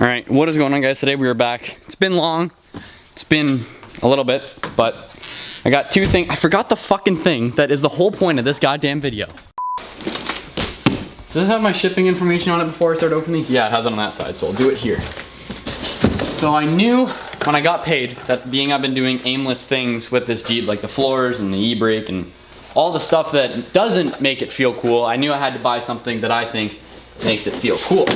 All right, what is going on, guys? Today we are back. It's been long. It's been a little bit, but I got two things. I forgot the fucking thing that is the whole point of this goddamn video. Does this have my shipping information on it before I start opening? Yeah, it has it on that side, so I'll do it here. So I knew when I got paid that being I've been doing aimless things with this Jeep, like the floors and the e-brake and all the stuff that doesn't make it feel cool, I knew I had to buy something that I think makes it feel cool.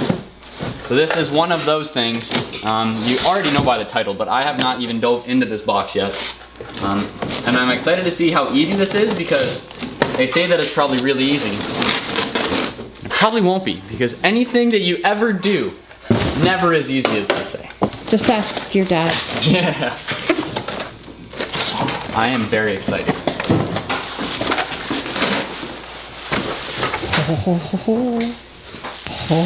So this is one of those things. You already know by the title, but I have not even dove into this box yet. And I'm excited to see how easy this is because they say that it's probably really easy. It probably won't be because anything that you ever do, never as easy as they say. Just ask your dad. Yeah. I am very excited. Did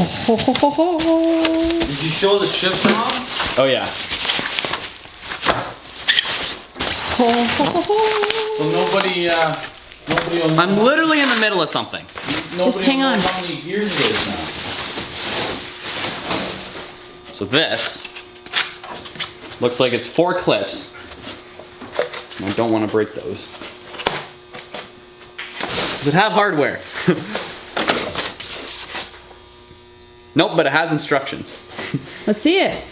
you show the shift knob? Oh yeah. So nobody will know. I'm literally in the middle of something. Nobody hang will know on. how many gears it is now. So this looks like it's 4 clips. I don't want to break those. Does it have hardware? Nope, but it has instructions. Let's see it.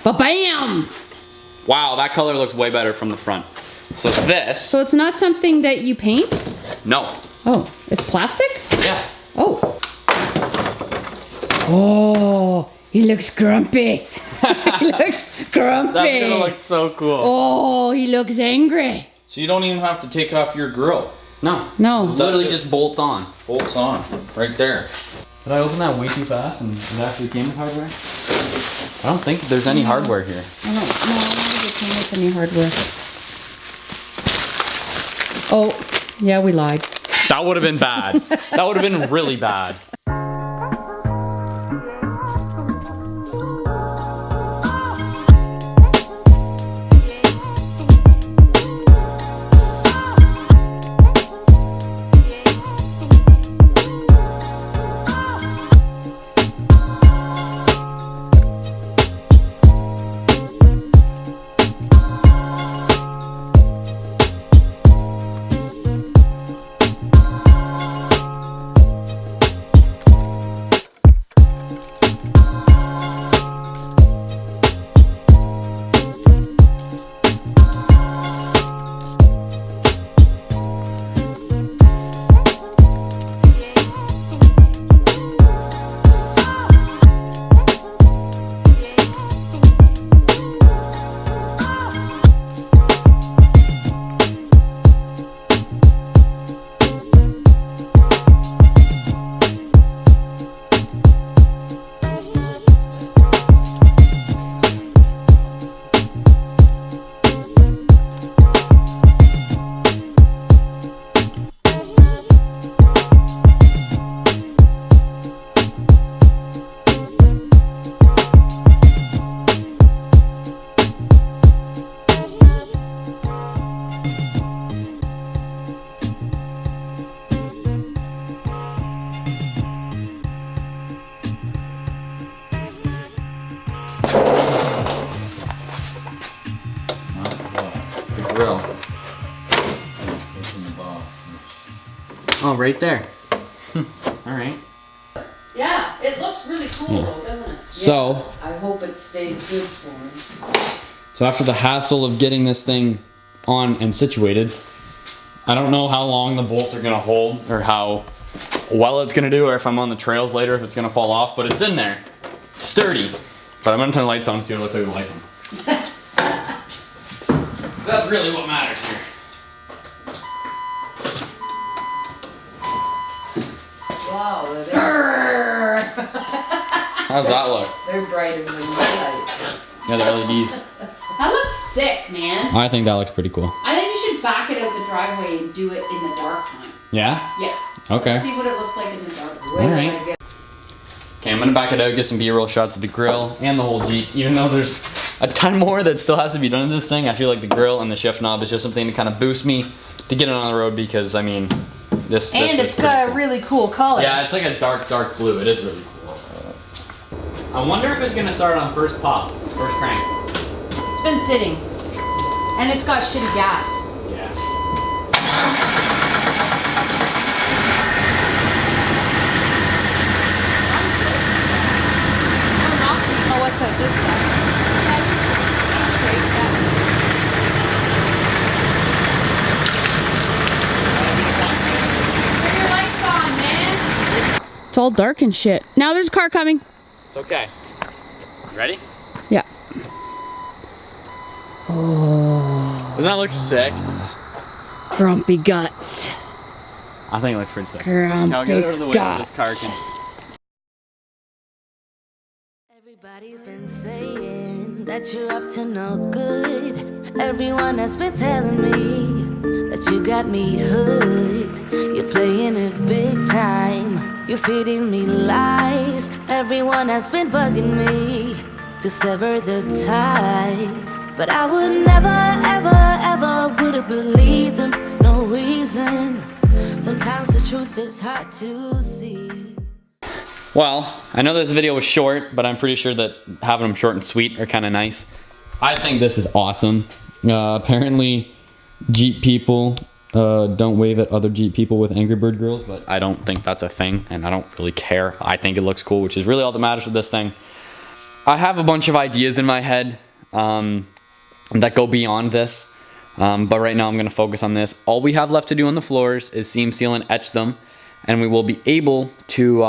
Ba-bam! Wow, that color looks way better from the front. So this, So it's not something that you paint? no. Oh, it's plastic? Yeah. Oh. Oh, he looks grumpy. He looks grumpy. That's gonna look so cool. Oh, he looks angry. So you don't even have to take off your grill. No. No. Literally just bolts on. Bolts on, right there. Did I open that way too fast and it actually came with hardware? I don't think there's any hardware here. I don't think it came with any hardware. Oh, yeah, we lied. That would have been bad. That would have been really bad. The grill. Oh, right there. All right. Yeah, it looks really cool though, doesn't it? So, I hope it stays good for him. so after the hassle of getting this thing on and situated, I don't know how long the bolts are gonna hold or how well it's gonna do or if I'm on the trails later if it's gonna fall off, but it's in there. Sturdy. But I'm gonna turn the lights on and see what it looks like with the lights on. That's really what matters here. Wow, they're How's that look? they're brighter than the lights. Yeah, the LEDs. That looks sick, man. I think that looks pretty cool. I think you should back it out the driveway and do it in the dark time. Yeah? Yeah. Okay. Let's see what it looks like in the dark. Wait till Alright. I get Okay, I'm gonna back it out, get some B-roll shots of the grill and the whole Jeep. Even though there's a ton more that still has to be done to this thing, I feel like the grill and the shift knob is just something to kind of boost me to get it on the road because, I mean, this and is it's pretty got a cool. really cool color. Yeah, it's like a dark, dark blue. It is really cool. I wonder if it's gonna start on first pop, first crank. It's been sitting. And it's got shitty gas. Yeah. Oh, what's that? This guy. Turn your lights on, man. It's all dark and shit. Now there's a car coming. It's okay. Ready? Yeah. Oh. Doesn't that look sick? Grumpy guts. I think it looks pretty sick. Grumpy Now get out of the way so guts. this car can. Everybody's been saying that you're up to no good. Everyone has been telling me that you got me hooked. You're playing it big time. You're feeding me lies. Everyone has been bugging me to sever the ties. But I would never, ever, ever would have believed them. No reason. Sometimes the truth is hard to see. Well, I know this video was short, but I'm pretty sure that having them short and sweet are kind of nice. I think this is awesome. Apparently, Jeep people don't wave at other Jeep people with Angry Bird girls, but I don't think that's a thing, and I don't really care. I think it looks cool, which is really all that matters with this thing. I have a bunch of ideas in my head that go beyond this, but right now I'm going to focus on this. All we have left to do on the floors is seam seal and etch them, and we will be able to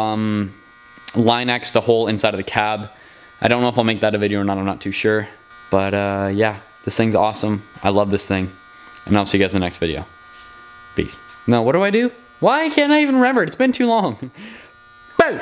line X the whole inside of the cab. I don't know if I'll make that a video or not, I'm not too sure. But yeah, this thing's awesome. I love this thing. And I'll see you guys in the next video. Peace. No, what do I do? Why can't I even remember it? It's been too long. Boom!